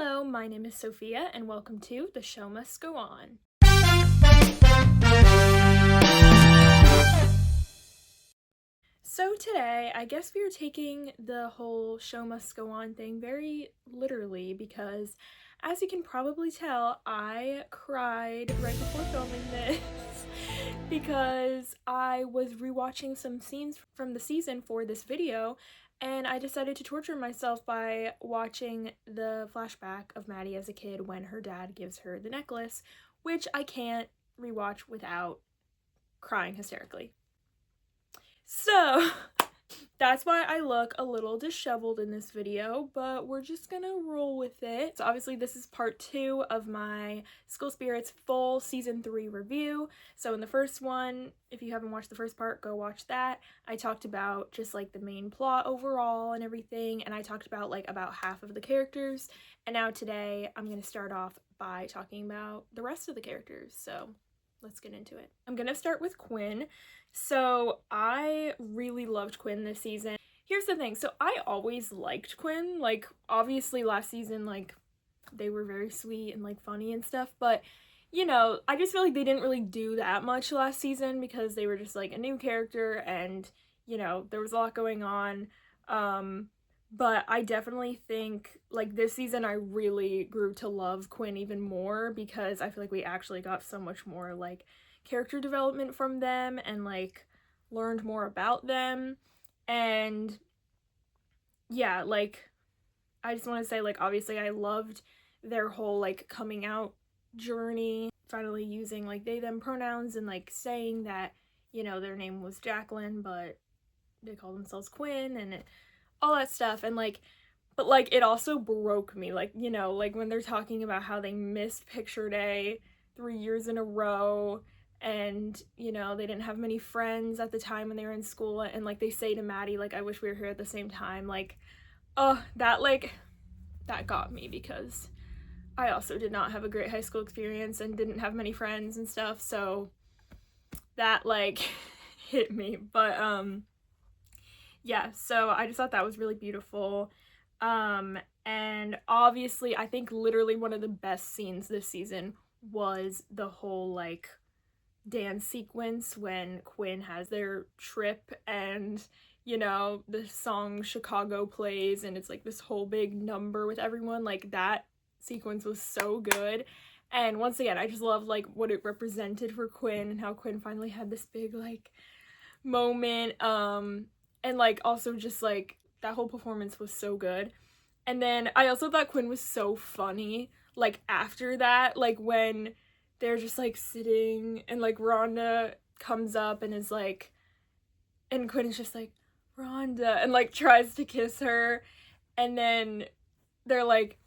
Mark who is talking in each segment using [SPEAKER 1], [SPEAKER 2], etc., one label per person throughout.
[SPEAKER 1] Hello, my name is Sophia, and welcome to The Show Must Go On. So today, I guess we are taking the whole show must go on thing very literally because, as you can probably tell, I cried right before filming this because I was rewatching some scenes from the season for this video, and I decided to torture myself by watching the flashback of Maddie as a kid when her dad gives her the necklace, which I can't rewatch without crying hysterically. So that's why I look a little disheveled in this video, but we're just gonna roll with it. So obviously this is part 2 of my School Spirits full season 3 review. So in the first one, if you haven't watched the first part, go watch that. I talked about just like the main plot overall and everything, and I talked about like about half of the characters. And now today I'm gonna start off by talking about the rest of the characters. So let's get into it. I'm gonna start with Quinn. So I really loved Quinn this season. Here's the thing, so I always liked Quinn. Like, obviously last season, like, they were very sweet and like funny and stuff, but you know, I just feel like they didn't really do that much last season because they were just like a new character and, you know, there was a lot going on. But I definitely think like this season I really grew to love Quinn even more because I feel like we actually got so much more like character development from them and like learned more about them. And yeah, like I just want to say, like, obviously I loved their whole like coming out journey, finally using like they them pronouns and like saying that, you know, their name was Jacqueline but they call themselves Quinn and all that stuff. And like, but like it also broke me, like, you know, like when they're talking about how they missed picture day 3 years in a row and, you know, they didn't have many friends at the time when they were in school, and like they say to Maddie, like, I wish we were here at the same time. Like, oh, that got me because I also did not have a great high school experience and didn't have many friends and stuff, so that like hit me. But yeah, so I just thought that was really beautiful. And obviously I think literally one of the best scenes this season was the whole like dance sequence when Quinn has their trip and, you know, the song Chicago plays and it's like this whole big number with everyone. Like, that sequence was so good. And once again, I just love like what it represented for Quinn and how Quinn finally had this big like moment. And like also just like that whole performance was so good. And then I also thought Quinn was so funny like after that, like when they're just like sitting and like Rhonda comes up and is like, and Quinn is just like, Rhonda, and like tries to kiss her, and then they're like,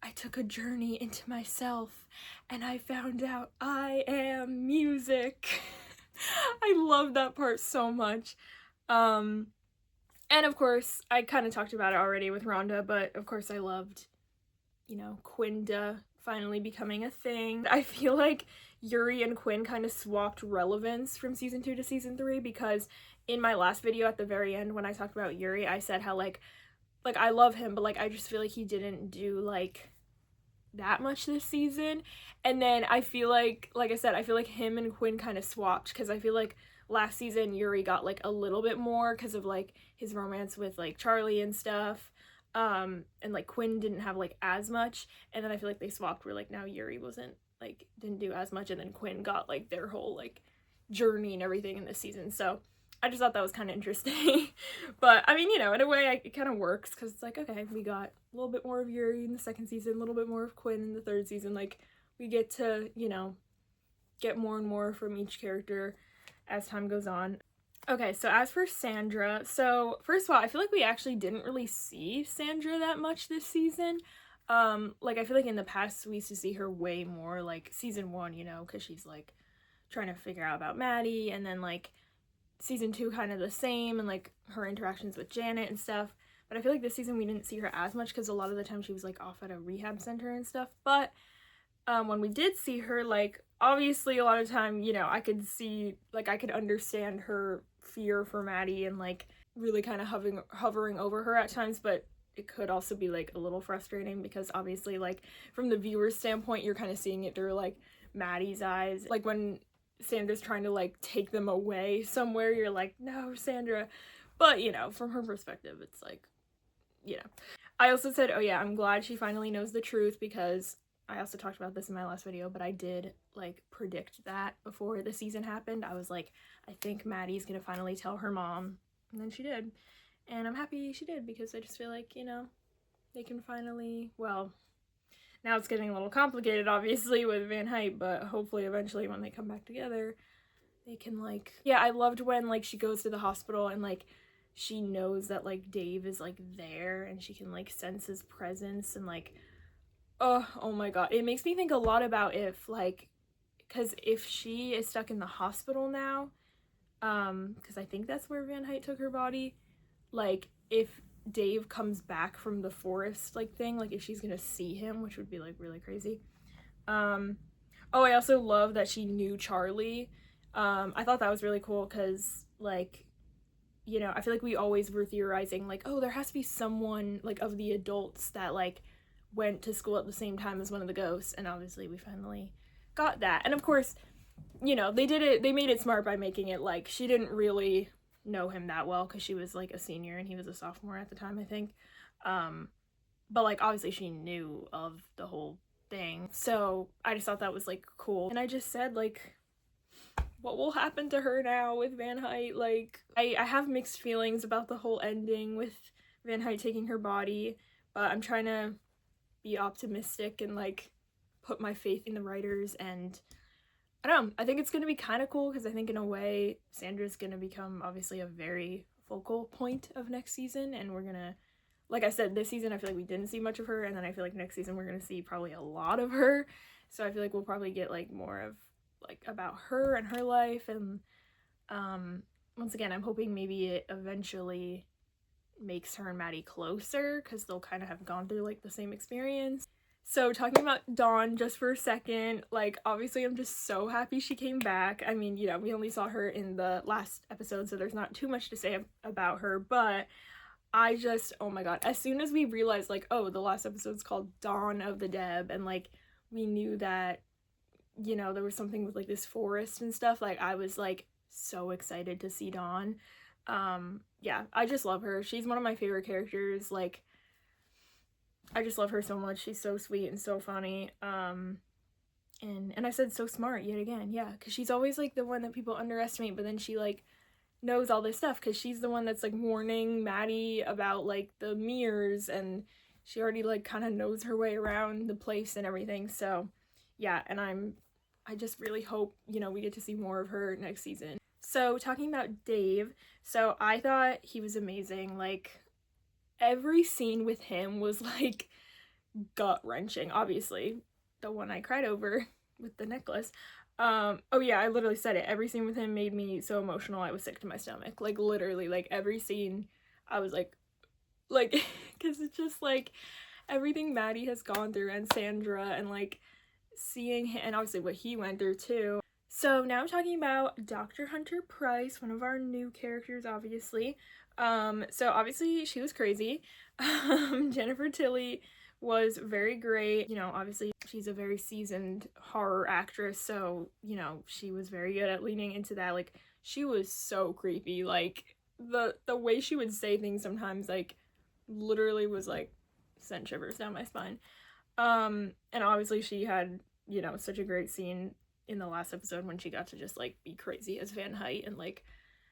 [SPEAKER 1] I took a journey into myself and I found out I am music. I love that part so much. And of course I kind of talked about it already with Rhonda, but of course I loved, you know, Quinda finally becoming a thing. I feel like Yuri and Quinn kind of swapped relevance from season 2 to season 3 because in my last video at the very end when I talked about Yuri, I said how like I love him, but like I just feel like he didn't do like that much this season. And then I feel like I said, I feel like him and Quinn kind of swapped because I feel like last season Yuri got like a little bit more because of like his romance with like Charlie and stuff. And like Quinn didn't have like as much, and then I feel like they swapped where like now Yuri didn't do as much, and then Quinn got like their whole like journey and everything in this season. So I just thought that was kind of interesting. But I mean, you know, in a way it kind of works because it's like, okay, we got a little bit more of Yuri in the second season, a little bit more of Quinn in the third season. Like we get to, you know, get more and more from each character as time goes on. Okay, so as for Sandra, so first of all, I feel like we actually didn't really see Sandra that much this season. Like I feel like in the past we used to see her way more, like season 1, you know, because she's like trying to figure out about Maddie, and then like season 2 kind of the same, and like her interactions with Janet and stuff. But I feel like this season we didn't see her as much because a lot of the time she was like off at a rehab center and stuff. But when we did see her, like obviously a lot of time, you know, I could see, like I could understand her fear for Maddie and like really kind of hovering over her at times, but it could also be like a little frustrating because obviously like from the viewer's standpoint you're kind of seeing it through like Maddie's eyes. Like when Sandra's trying to like take them away somewhere, you're like, no, Sandra. But you know, from her perspective, it's like, you know. I also said, oh yeah, I'm glad she finally knows the truth, because I also talked about this in my last video, but I did like predict that before the season happened. I was like, I think Maddie's gonna finally tell her mom, and then she did. And I'm happy she did, because I just feel like, you know, they can finally, well, now it's getting a little complicated obviously with Van Hyte, but hopefully eventually when they come back together, they can like, yeah, I loved when like she goes to the hospital and like she knows that like Dave is like there and she can like sense his presence, and like, oh my god, it makes me think a lot about if like, because if she is stuck in the hospital now, because I think that's where Van Hyte took her body, like if Dave comes back from the forest like thing, like if she's gonna see him, which would be like really crazy. Oh, I also love that she knew Charlie. I thought that was really cool because like, you know, I feel like we always were theorizing like, oh, there has to be someone like of the adults that like went to school at the same time as one of the ghosts, and obviously we finally got that. And of course, you know, they made it smart by making it like she didn't really know him that well because she was like a senior and he was a sophomore at the time, I think. But like obviously she knew of the whole thing, so I just thought that was like cool. And I just said like, what will happen to her now with Van Hyte? Like I have mixed feelings about the whole ending with Van Hyte taking her body, but I'm trying to be optimistic and like put my faith in the writers, and I don't know, I think it's gonna be kind of cool because I think in a way Sandra's gonna become obviously a very focal point of next season, and we're gonna, like I said, this season I feel like we didn't see much of her, and then I feel like next season we're gonna see probably a lot of her, so I feel like we'll probably get like more of like about her and her life. And once again, I'm hoping maybe it eventually makes her and Maddie closer because they'll kind of have gone through like the same experience. So talking about Dawn just for a second, like obviously I'm just so happy she came back. I mean, you know, we only saw her in the last episode, so there's not too much to say about her, but I just, oh my god, as soon as we realized like, oh, the last episode's called Dawn of the Deb, and like we knew that, you know, there was something with like this forest and stuff, like I was like so excited to see Dawn. Yeah, I just love her. She's one of my favorite characters. Like I just love her so much. She's so sweet and so funny. And I said so smart yet again. Yeah, because she's always like the one that people underestimate, but then she like knows all this stuff because she's the one that's like warning Maddie about like the mirrors, and she already like kind of knows her way around the place and everything. So yeah, and I just really hope, you know, we get to see more of her next season. So talking about Dave, so I thought he was amazing. Like every scene with him was like gut-wrenching. Obviously the one I cried over with the necklace, oh yeah, I literally said it, every scene with him made me so emotional I was sick to my stomach. Like literally, like every scene I was like because it's just like everything Maddie has gone through and Sandra, and like seeing him, and obviously what he went through too. So now I'm talking about Dr. Hunter Price, one of our new characters, obviously. So obviously she was crazy. Jennifer Tilly was very great. You know, obviously she's a very seasoned horror actress, so, you know, she was very good at leaning into that. Like, she was so creepy. Like, the way she would say things sometimes, like, literally was, like, sent shivers down my spine. And obviously she had, you know, such a great scene in the last episode when she got to just, like, be crazy as Van Hyte, and, like,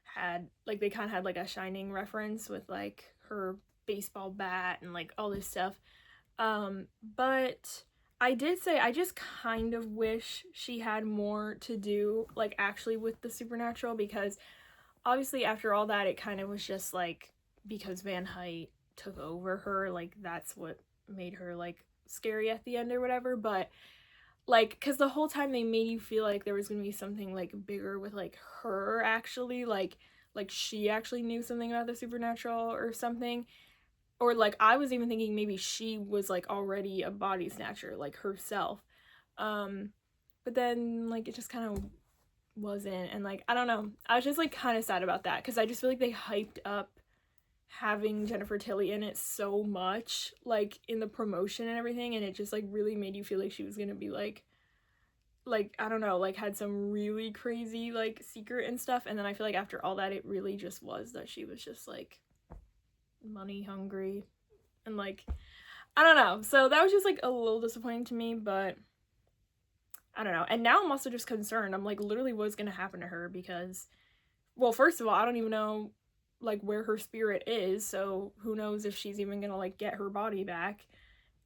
[SPEAKER 1] had, like, they kind of had, like, a Shining reference with, like, her baseball bat and, like, all this stuff. But I did say I just kind of wish she had more to do, like, actually with the supernatural, because obviously after all that, it kind of was just, like, because Van Hyte took over her, like, that's what made her, like, scary at the end or whatever. But like, because the whole time they made you feel like there was gonna be something like bigger with like her actually, like she actually knew something about the supernatural or something, or like I was even thinking maybe she was like already a body snatcher like herself. But then like it just kind of wasn't, and like I don't know, I was just like kind of sad about that because I just feel like they hyped up having Jennifer Tilly in it so much, like in the promotion and everything, and it just like really made you feel like she was gonna be like I don't know, like had some really crazy like secret and stuff. And then I feel like after all that, it really just was that she was just like money hungry and like I don't know. So that was just like a little disappointing to me, but I don't know. And now I'm also just concerned. I'm like, literally, what's gonna happen to her? Because, well, first of all, I don't even know like where her spirit is, so who knows if she's even gonna like get her body back.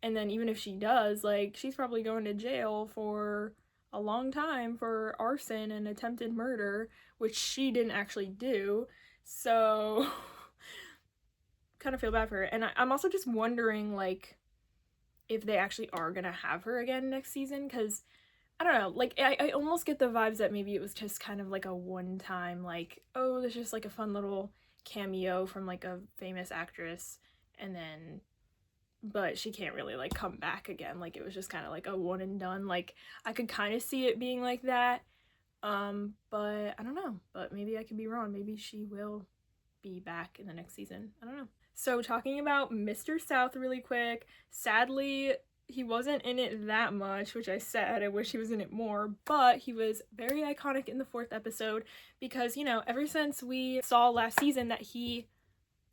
[SPEAKER 1] And then even if she does, like, she's probably going to jail for a long time for arson and attempted murder, which she didn't actually do. So kind of feel bad for her. And I'm also just wondering like if they actually are gonna have her again next season, because I don't know, like I almost get the vibes that maybe it was just kind of like a one-time like, oh, there's just like a fun little cameo from like a famous actress, and then but she can't really like come back again. Like it was just kind of like a one and done. Like I could kind of see it being like that. But I don't know. But maybe I could be wrong. Maybe she will be back in the next season. I don't know. So talking about Mr. South really quick, sadly he wasn't in it that much, which I said I wish he was in it more, but he was very iconic in the 4th episode because, you know, ever since we saw last season that he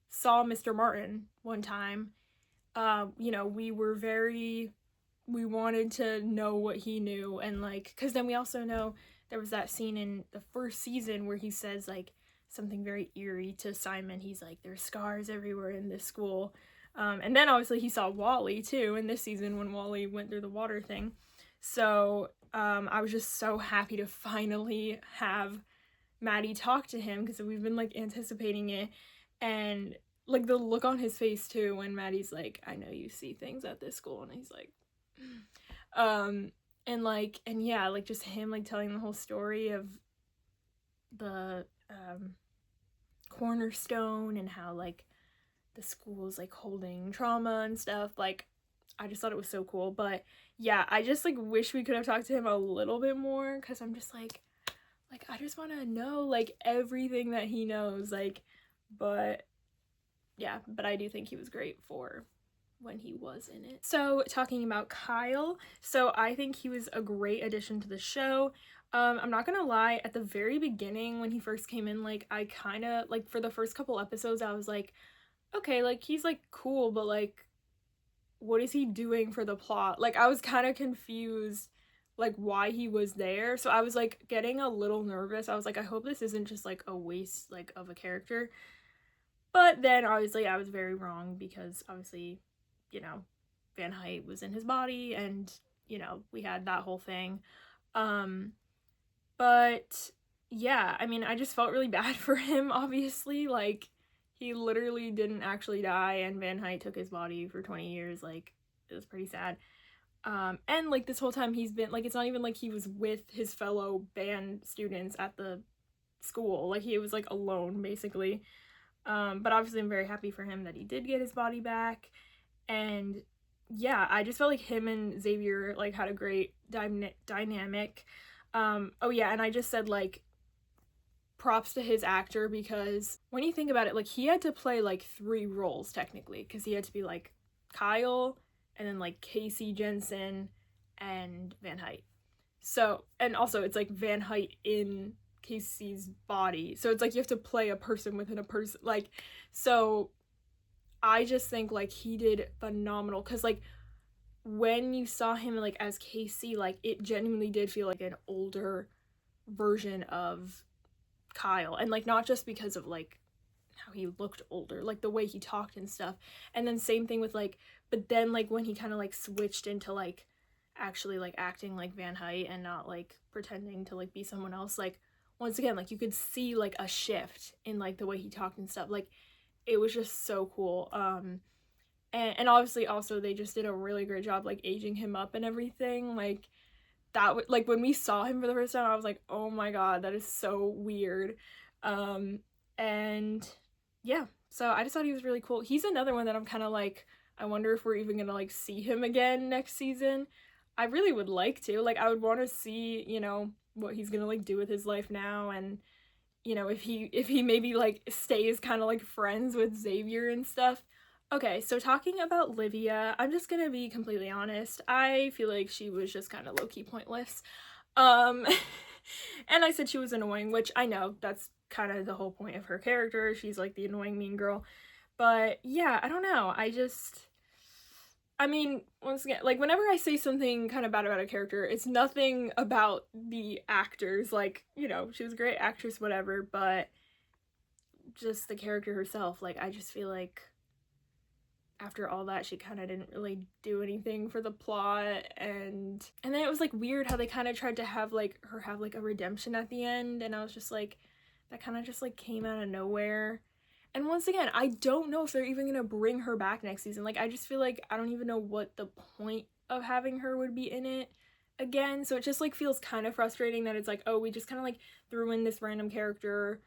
[SPEAKER 1] saw Mr. Martin one time, you know, we wanted to know what he knew, and like, because then we also know there was that scene in the 1st season where he says like something very eerie to Simon. He's like, there's scars everywhere in this school. And then obviously he saw Wally too in this season when Wally went through the water thing. So I was just so happy to finally have Maddie talk to him because we've been like anticipating it, and like the look on his face too when Maddie's like, I know you see things at this school, and he's like and yeah, like just him like telling the whole story of the cornerstone and how like the school's like holding trauma and stuff. Like I just thought it was so cool. But yeah, I just like wish we could have talked to him a little bit more, because I'm just like I just want to know like everything that he knows, like. But yeah, but I do think he was great for when he was in it. So talking about Kyle, so I think he was a great addition to the show. I'm not gonna lie, at the very beginning when he first came in, like I kind of like for the first couple episodes I was like, okay, like he's like cool, but like what is he doing for the plot? Like I was kind of confused like why he was there, so I was like getting a little nervous. I was like, I hope this isn't just like a waste like of a character. But then obviously I was very wrong, because obviously, you know, Van Height was in his body, and you know, we had that whole thing. But yeah, I mean, I just felt really bad for him, obviously. Like he literally didn't actually die, and Van Height took his body for 20 years. Like it was pretty sad. And like this whole time he's been like, it's not even like he was with his fellow band students at the school. Like he was like alone basically. But obviously I'm very happy for him that he did get his body back. And yeah, I just felt like him and Xavier like had a great dynamic. Oh yeah, and I just said like props to his actor, because when you think about it, like he had to play like 3 roles technically, because he had to be like Kyle, and then like Casey Jensen and Van Height. So, and also it's like Van Height in Casey's body, so it's like you have to play a person within a person, like, so I just think like he did phenomenal, because like when you saw him like as Casey, like it genuinely did feel like an older version of Kyle, and like not just because of like how he looked older, like the way he talked and stuff. And then same thing with like, but then like when he kind of like switched into like actually like acting like Van Height and not like pretending to like be someone else, like once again, like you could see like a shift in like the way he talked and stuff. Like it was just so cool. And obviously also they just did a really great job like aging him up and everything. Like that like when we saw him for the first time, I was like, oh my god, that is so weird. And yeah, so I just thought he was really cool. He's another one that I'm kind of like, I wonder if we're even gonna like see him again next season. I really would like to. Like I would want to see, you know, what he's gonna like do with his life now, and you know, if he maybe like stays kind of like friends with Xavier and stuff. Okay, so talking about Livia, I'm just gonna be completely honest. I feel like she was just kind of low-key pointless. Um, and I said she was annoying, which I know that's kind of the whole point of her character. She's like the annoying mean girl. But yeah, I don't know. I mean, once again, like whenever I say something kind of bad about a character, it's nothing about the actors. Like, you know, she was a great actress, whatever, but just the character herself. Like, I just feel like after all that, she kind of didn't really do anything for the plot, and then it was like weird how they kind of tried to have like her have like a redemption at the end, and I was just like, that kind of just like came out of nowhere. And once again, I don't know if they're even gonna bring her back next season. Like, I just feel like I don't even know what the point of having her would be in it again. So it just like feels kind of frustrating that it's like, oh, we just kind of like threw in this random character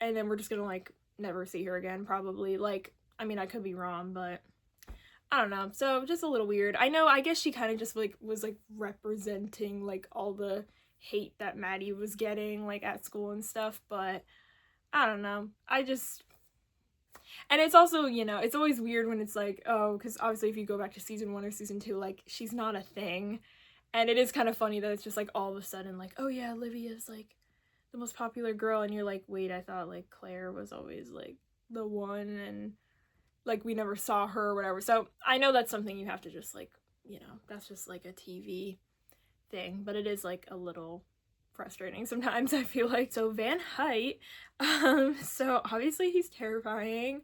[SPEAKER 1] and then we're just gonna like never see her again, probably. Like, I mean, I could be wrong, but I don't know. So just a little weird. I know, I guess she kind of just like was like representing like all the hate that Maddie was getting like at school and stuff, but I don't know. And it's also, you know, it's always weird when it's like, oh, because obviously if you go back to season 1 or season 2, like, she's not a thing. And it is kind of funny that it's just like all of a sudden, like, oh yeah, Olivia's like the most popular girl. And you're like, wait, I thought like Claire was always like the one and like we never saw her or whatever. So I know that's something you have to just like, you know, that's just like a TV thing. But it is like a little frustrating sometimes, I feel like. So Van Height, so obviously he's terrifying,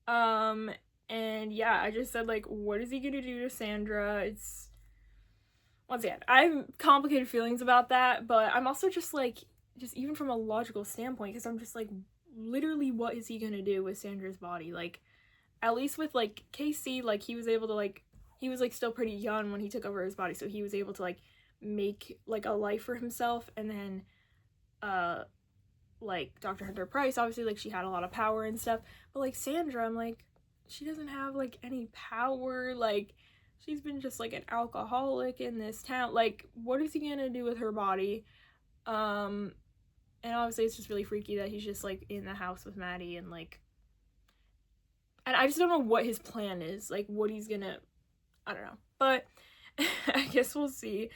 [SPEAKER 1] and yeah, I just said like, what is he gonna do to Sandra? It's, once again, I have complicated feelings about that, but I'm also just like, just even from a logical standpoint, because I'm just like, literally what is he gonna do with Sandra's body? Like, at least with like Casey, like he was able to like, he was like still pretty young when he took over his body, so he was able to like make like a life for himself. And then like Dr. Hunter Price, obviously like she had a lot of power and stuff, but like Sandra, I'm like, she doesn't have like any power. Like, she's been just like an alcoholic in this town. Like, what is he gonna do with her body? And obviously it's just really freaky that he's just like in the house with Maddie, and like, and I just don't know what his plan is, like what he's gonna, I don't know, but I guess we'll see.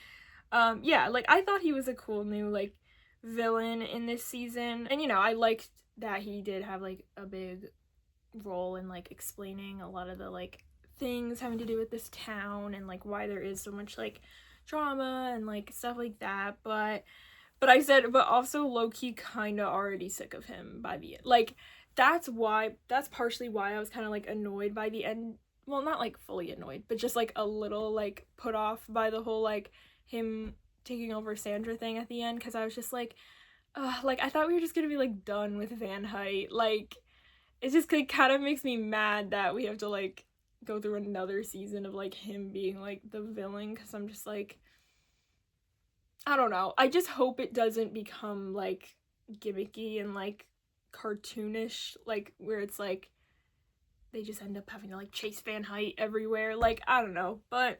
[SPEAKER 1] Yeah, like I thought he was a cool new like villain in this season, and you know, I liked that he did have like a big role in like explaining a lot of the like things having to do with this town and like why there is so much like drama and like stuff like that. But I said, but also low-key kind of already sick of him by the end. Like, that's partially why I was kind of like annoyed by the end. Well, not like fully annoyed, but just like a little like put off by the whole like him taking over Sandra thing at the end, because I was just like, like I thought we were just gonna be like done with Van Height. Like, it just like, kind of makes me mad that we have to like go through another season of like him being like the villain, because I'm just like, I don't know. I just hope it doesn't become like gimmicky and like cartoonish, like where it's like they just end up having to like chase Van Height everywhere. Like, I don't know, but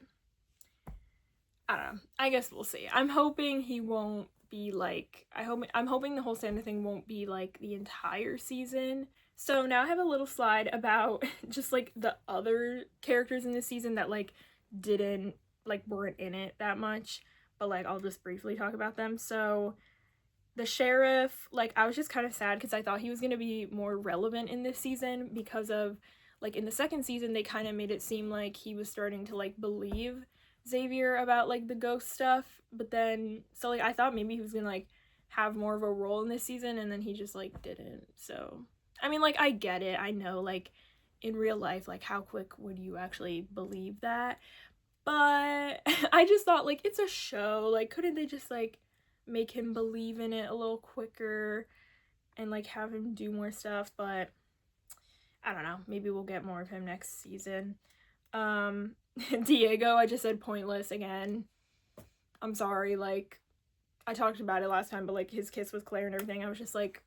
[SPEAKER 1] I don't know. I guess we'll see. I'm hoping he won't be like, I'm hoping the whole Santa thing won't be like the entire season. So now I have a little slide about just like the other characters in this season that like didn't, like weren't in it that much, but like I'll just briefly talk about them. So the sheriff, like I was just kind of sad because I thought he was going to be more relevant in this season, because of like in the second season they kind of made it seem like he was starting to like believe Xavier about like the ghost stuff, but then so like I thought maybe he was gonna like have more of a role in this season, and then he just like didn't. So I mean, like I get it, I know like in real life like how quick would you actually believe that, but I just thought like it's a show, like couldn't they just like make him believe in it a little quicker and like have him do more stuff? But I don't know, maybe we'll get more of him next season. Diego, I just said pointless again. I'm sorry, like I talked about it last time, but like his kiss with Claire and everything, I was just like,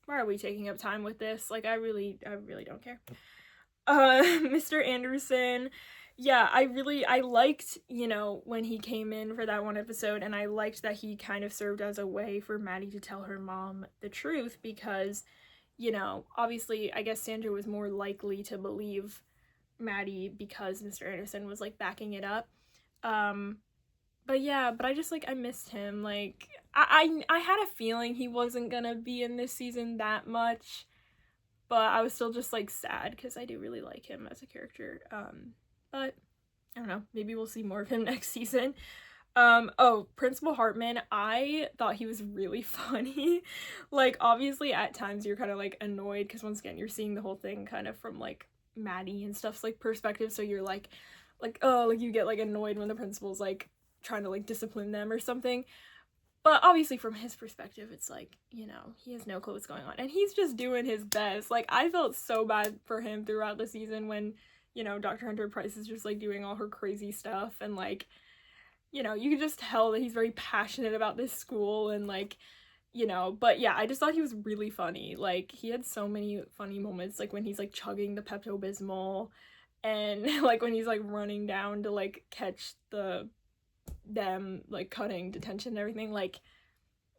[SPEAKER 1] why are we taking up time with this? Like I really don't care. Mr. Anderson, Yeah, I liked, you know, when he came in for that one episode, and I liked that he kind of served as a way for Maddie to tell her mom the truth because, you know, obviously, I guess Sandra was more likely to believe Maddie because Mr. Anderson was like backing it up. Um, but yeah, but I just like I missed him. Like I had a feeling he wasn't gonna be in this season that much, but I was still just like sad because I do really like him as a character. But I don't know, maybe we'll see more of him next season. Oh, Principal Hartman, I thought he was really funny. Like, obviously, at times you're kind of like annoyed because once again, you're seeing the whole thing kind of from like Maddie and stuff's like perspective. So you're like, oh, like you get like annoyed when the principal's like trying to like discipline them or something. But obviously, from his perspective, it's like, you know, he has no clue what's going on. And he's just doing his best. Like, I felt so bad for him throughout the season when, you know, Dr. Hunter Price is just like doing all her crazy stuff and like, you know, you can just tell that he's very passionate about this school and like, you know, but yeah, I just thought he was really funny. Like, he had so many funny moments, like when he's like chugging the Pepto-Bismol and like when he's like running down to like catch them like cutting detention and everything. Like,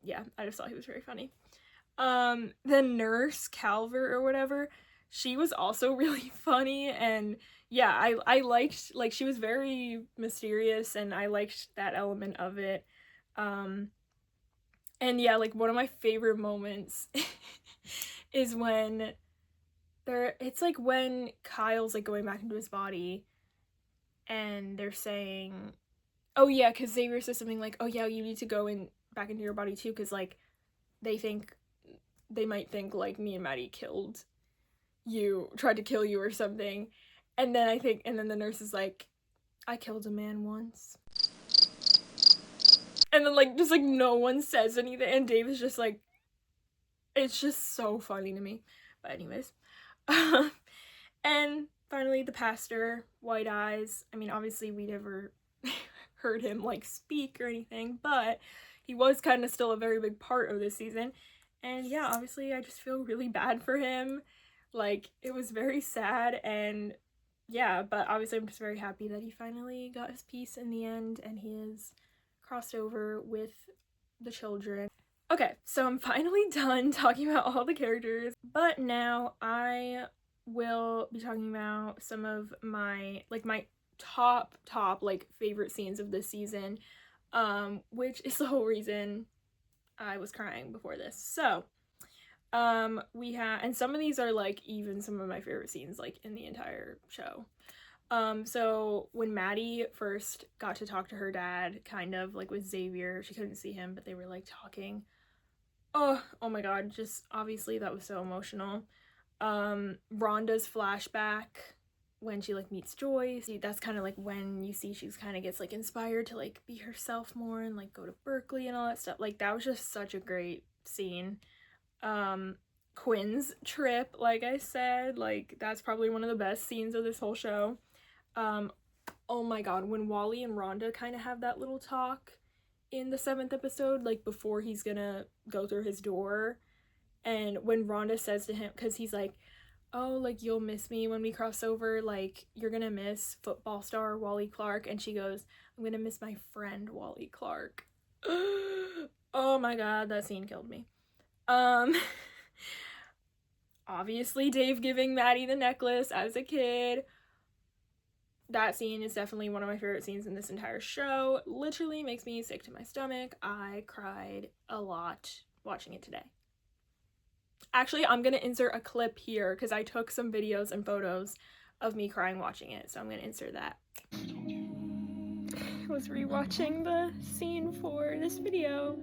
[SPEAKER 1] yeah, I just thought he was very funny. The nurse Calvert or whatever, she was also really funny, and yeah, I liked, like, she was very mysterious and I liked that element of it. um and yeah, like one of my favorite moments is when it's like when Kyle's like going back into his body and they're saying, oh yeah, because Xavier says something like, oh yeah, you need to go in back into your body too, because like they might think like me and Maddie tried to kill you or something. And then the nurse is like, I killed a man once. And then like just like no one says anything, and Dave is just like, it's just so funny to me. But anyways. And finally the pastor, White Eyes. I mean, obviously we never heard him like speak or anything, but he was kind of still a very big part of this season. And yeah, obviously I just feel really bad for him. Like, it was very sad, and yeah, but obviously I'm just very happy that he finally got his peace in the end and he is crossed over with the children. Okay, so I'm finally done talking about all the characters, but now I will be talking about some of my top like favorite scenes of this season, which is the whole reason I was crying before this. So we have, and some of these are like even some of my favorite scenes like in the entire show. So when Maddie first got to talk to her dad, kind of like with Xavier, she couldn't see him, but they were like talking. Oh my god, just obviously that was so emotional. Rhonda's flashback when she like meets Joyce, that's kind of like when you see she's kind of gets like inspired to like be herself more and like go to Berkeley and all that stuff. Like, that was just such a great scene. Quinn's trip, like I said, like that's probably one of the best scenes of this whole show. Oh my god, when Wally and Rhonda kind of have that little talk in the 7th episode, like before he's gonna go through his door, and when Rhonda says to him, because he's like, oh, like you'll miss me when we cross over, like you're gonna miss football star Wally Clark, and she goes, I'm gonna miss my friend Wally Clark. Oh my god, that scene killed me. Obviously Dave giving Maddie the necklace as a kid. That scene is definitely one of my favorite scenes in this entire show. Literally makes me sick to my stomach. I cried a lot watching it today. Actually, I'm gonna insert a clip here because I took some videos and photos of me crying watching it, so I'm gonna insert that. I was rewatching the scene for this video.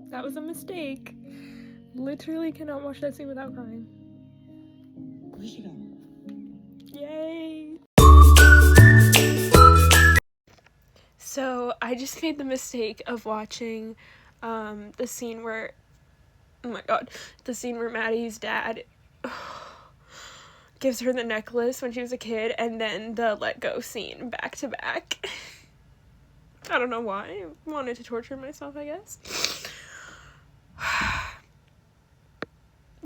[SPEAKER 1] That was a mistake. Literally cannot watch that scene without crying. Yay! So I just made the mistake of watching the scene where, oh my god, the scene where Maddie's dad gives her the necklace when she was a kid, and then the let go scene back to back. I don't know why. I wanted to torture myself, I guess.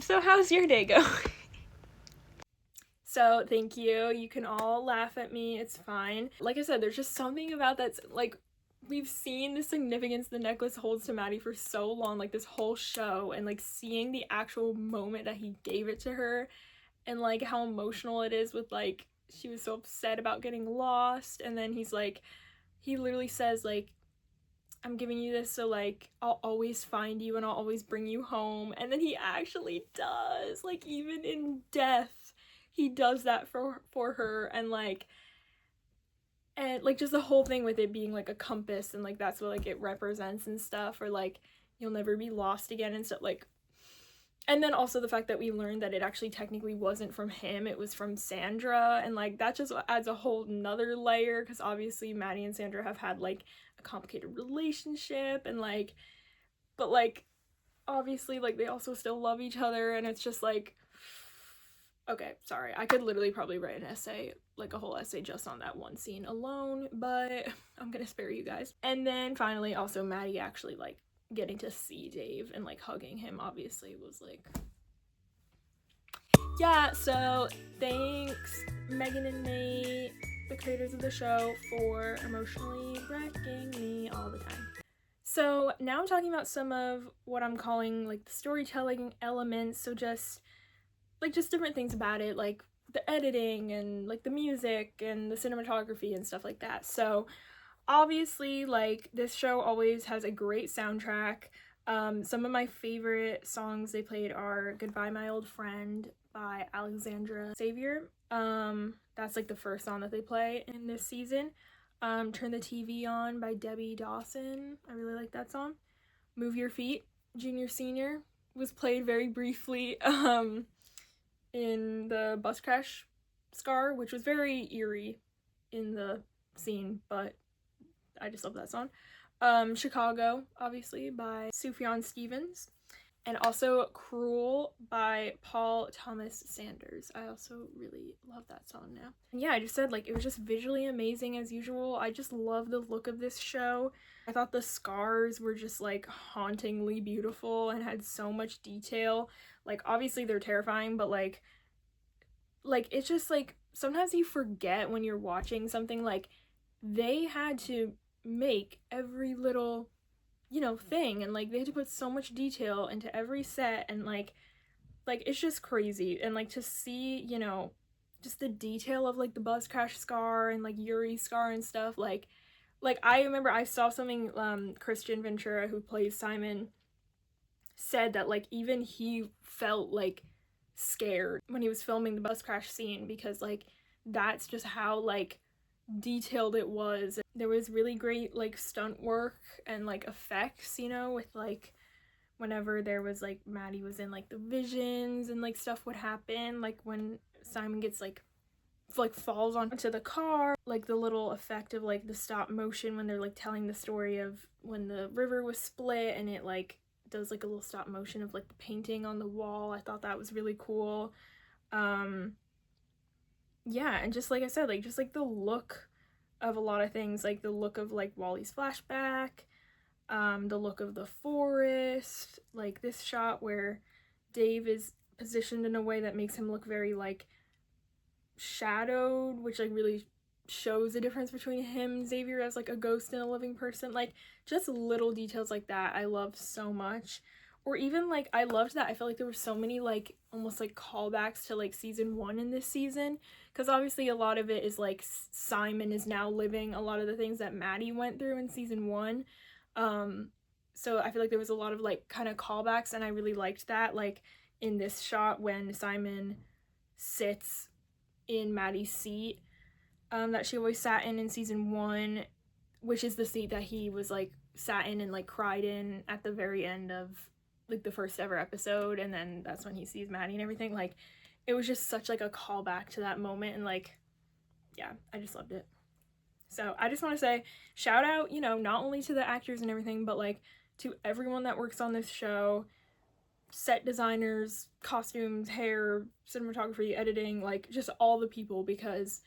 [SPEAKER 1] So how's your day going? So thank you. You can all laugh at me. It's fine. Like I said, there's just something about that's like we've seen the significance the necklace holds to Maddie for so long, like this whole show, and like seeing the actual moment that he gave it to her and like how emotional it is with like she was so upset about getting lost, and then he's like he literally says like I'm giving you this so like I'll always find you and I'll always bring you home, and then he actually does, like even in death he does that for her, and like just the whole thing with it being like a compass and like that's what like it represents and stuff, or like you'll never be lost again and stuff like. And then also the fact that we learned that it actually technically wasn't from him, it was from Sandra, and like that just adds a whole nother layer, because obviously Maddie and Sandra have had like a complicated relationship, and like but like obviously like they also still love each other, and it's just like okay, sorry, I could literally probably write an essay, like a whole essay just on that one scene alone, but I'm gonna spare you guys. And then finally also Maddie actually like getting to see Dave and like hugging him obviously was like yeah. So thanks Megan and Nate, the creators of the show, for emotionally wrecking me all the time. So now I'm talking about some of what I'm calling like the storytelling elements, so just different things about it, like the editing and like the music and the cinematography and stuff like that. So obviously like this show always has a great soundtrack. Some of my favorite songs they played are Goodbye My Old Friend by Alexandra Xavier. That's like the first song that they play in this season. Turn the TV On by Debbie Dawson. I really like that song. Move Your Feet, Junior Senior, was played very briefly in the bus crash scar, which was very eerie in the scene, but I just love that song. Chicago, obviously, by Sufjan Stevens. And also Cruel by Paul Thomas Sanders. I also really love that song now. And yeah, I just said like it was just visually amazing as usual. I just love the look of this show. I thought the scars were just like hauntingly beautiful and had so much detail. Like obviously they're terrifying, but like it's just like sometimes you forget when you're watching something, like they had to make every little thing, and like they had to put so much detail into every set, and like it's just crazy. And like to see just the detail of like the bus crash scar and like Yuri's scar and stuff, like I remember I saw something Christian Ventura, who plays Simon, said that like even he felt like scared when he was filming the bus crash scene, because like that's just how like detailed it was. There was really great like stunt work and like effects, with like whenever there was like Maddie was in like the visions and like stuff would happen, like when Simon gets like falls onto the car, like the little effect of like the stop motion when they're like telling the story of when the river was split, and it like does like a little stop motion of like the painting on the wall. I thought that was really cool. Yeah, and just like I said, like just like the look of a lot of things, like the look of like Wally's flashback, the look of the forest, like this shot where Dave is positioned in a way that makes him look very like shadowed, which like really shows the difference between him and Xavier as like a ghost and a living person. Like just little details like that I love so much. Or even like I loved that I felt like there were so many like almost like callbacks to like season 1 in this season, because obviously a lot of it is like Simon is now living a lot of the things that Maddie went through in season 1. So I feel like there was a lot of like kind of callbacks, and I really liked that, like in this shot when Simon sits in Maddie's seat that she always sat in season 1, which is the seat that he was like sat in and like cried in at the very end of like the first ever episode, and then that's when he sees Maddie and everything. Like it was just such like a callback to that moment, and like yeah, I just loved it. So I just want to say shout out, not only to the actors and everything, but like to everyone that works on this show, set designers, costumes, hair, cinematography, editing, like just all the people, because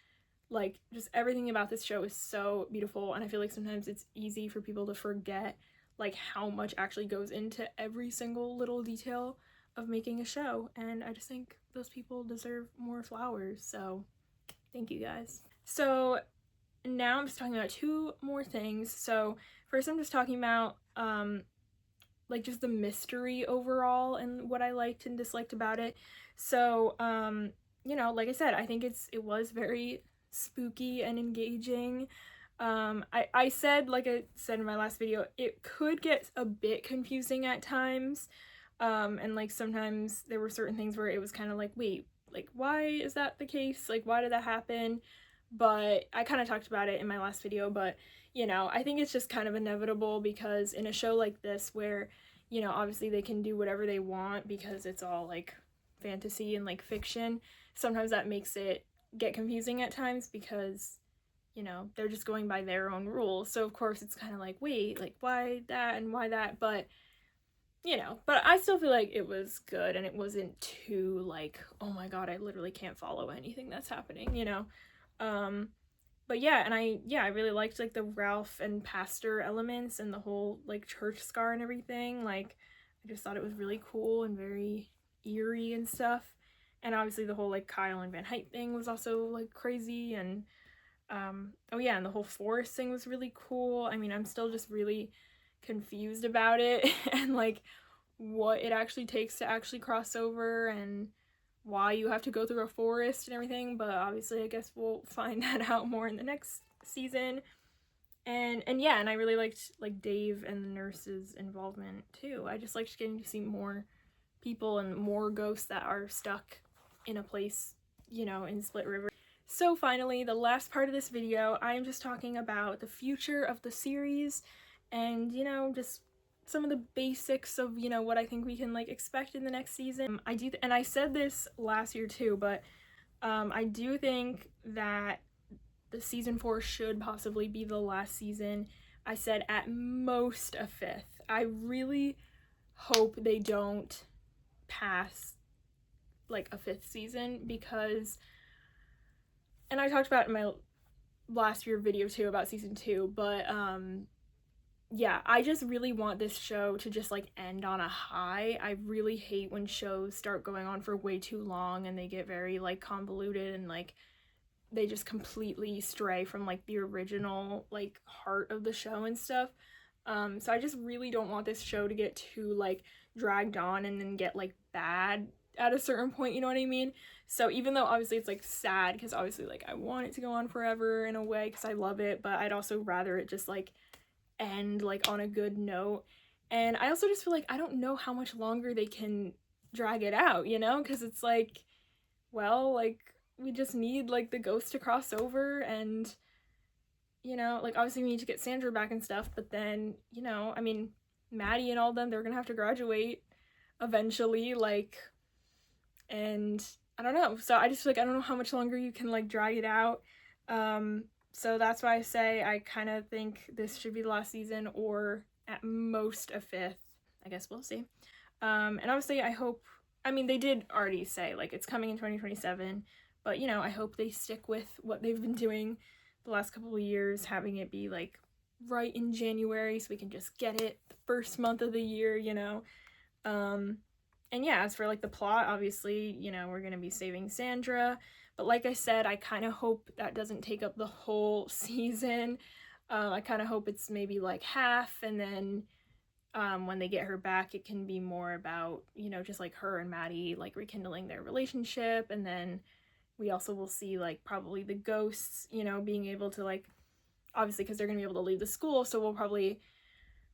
[SPEAKER 1] like just everything about this show is so beautiful, and I feel like sometimes it's easy for people to forget like how much actually goes into every single little detail of making a show, and I just think those people deserve more flowers. So thank you guys. So now I'm just talking about 2 more things. So first I'm just talking about like just the mystery overall and what I liked and disliked about it. So you know, like I said, I think it was very spooky and engaging. I said, like I said in my last video, it could get a bit confusing at times. And like sometimes there were certain things where it was kind of like, wait, like why is that the case? Like why did that happen? But I kind of talked about it in my last video, but you know, I think it's just kind of inevitable because in a show like this where, you know, obviously they can do whatever they want because it's all like fantasy and like fiction, sometimes that makes it get confusing at times because, you know, they're just going by their own rules. So of course it's kind of like, wait, like why that and why that? But you know, but I still feel like it was good and it wasn't too like, oh my god, I literally can't follow anything that's happening, you know. But yeah, and I really liked like the Ralph and Pastor elements and the whole like church scar and everything. Like I just thought it was really cool and very eerie and stuff. And obviously the whole like Kyle and Van Height thing was also like crazy, and oh yeah, and the whole forest thing was really cool. I mean, I'm still just really confused about it and like what it actually takes to actually cross over and why you have to go through a forest and everything, but obviously I guess we'll find that out more in the next season. And yeah, and I really liked like Dave and the nurse's involvement too. I just liked getting to see more people and more ghosts that are stuck in a place, you know, in Split River. So finally, the last part of this video, I am just talking about the future of the series and, you know, just some of the basics of, you know, what I think we can like expect in the next season. And I said this last year too, but I do think that the season 4 should possibly be the last season. I said at most a 5th. I really hope they don't pass like a 5th season because, and I talked about it in my last year video too about season 2, but yeah, I just really want this show to just like end on a high. I really hate when shows start going on for way too long and they get very like convoluted and like they just completely stray from like the original like heart of the show and stuff. So I just really don't want this show to get too like dragged on and then get like bad at a certain point, you know what I mean? So even though obviously it's like sad because obviously like I want it to go on forever in a way because I love it, but I'd also rather it just like end like on a good note. And I also just feel like I don't know how much longer they can drag it out, you know, because it's like, well, like we just need like the ghost to cross over and, you know, like obviously we need to get Sandra back and stuff, but then, you know, I mean, Maddie and all of them, they're gonna have to graduate eventually, like, and I don't know. So I just feel like I don't know how much longer you can like drag it out. So that's why I say I kind of think this should be the last season or at most a 5th. I guess we'll see. And obviously I hope, I mean, they did already say like it's coming in 2027, but you know, I hope they stick with what they've been doing the last couple of years, having it be like right in January so we can just get it the first month of the year, you know. And yeah, as for like the plot, obviously, you know, we're gonna be saving Sandra, but like I said, I kind of hope that doesn't take up the whole season. I kind of hope it's maybe like half, and then when they get her back, it can be more about, you know, just like her and Maddie like rekindling their relationship, and then we also will see like probably the ghosts, you know, being able to like, obviously because they're gonna be able to leave the school, so we'll probably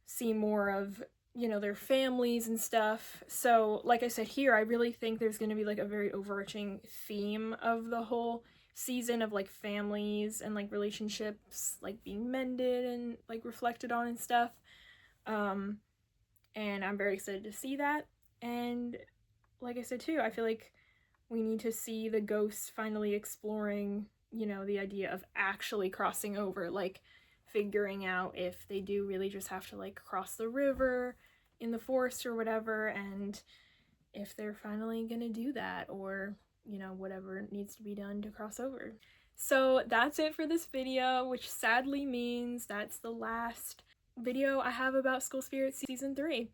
[SPEAKER 1] see more of, you know, their families and stuff. So like I said here, I really think there's going to be like a very overarching theme of the whole season of like families and like relationships like being mended and like reflected on and stuff. And I'm very excited to see that. And like I said too, I feel like we need to see the ghosts finally exploring, you know, the idea of actually crossing over, like figuring out if they do really just have to like cross the river in the forest or whatever, and if they're finally gonna do that, or, you know, whatever needs to be done to cross over. So that's it for this video, which sadly means that's the last video I have about School Spirit Season 3.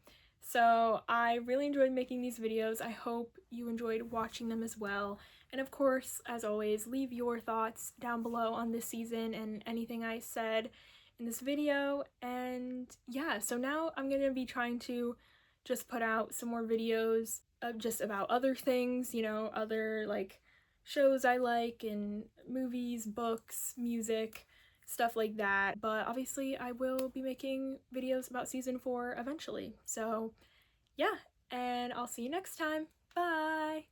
[SPEAKER 1] So I really enjoyed making these videos. I hope you enjoyed watching them as well. And of course, as always, leave your thoughts down below on this season and anything I said in this video. And yeah, so now I'm gonna be trying to just put out some more videos of just about other things, you know, other like shows I like and movies, books, music, stuff like that. But obviously I will be making videos about season 4 eventually. So yeah, and I'll see you next time. Bye!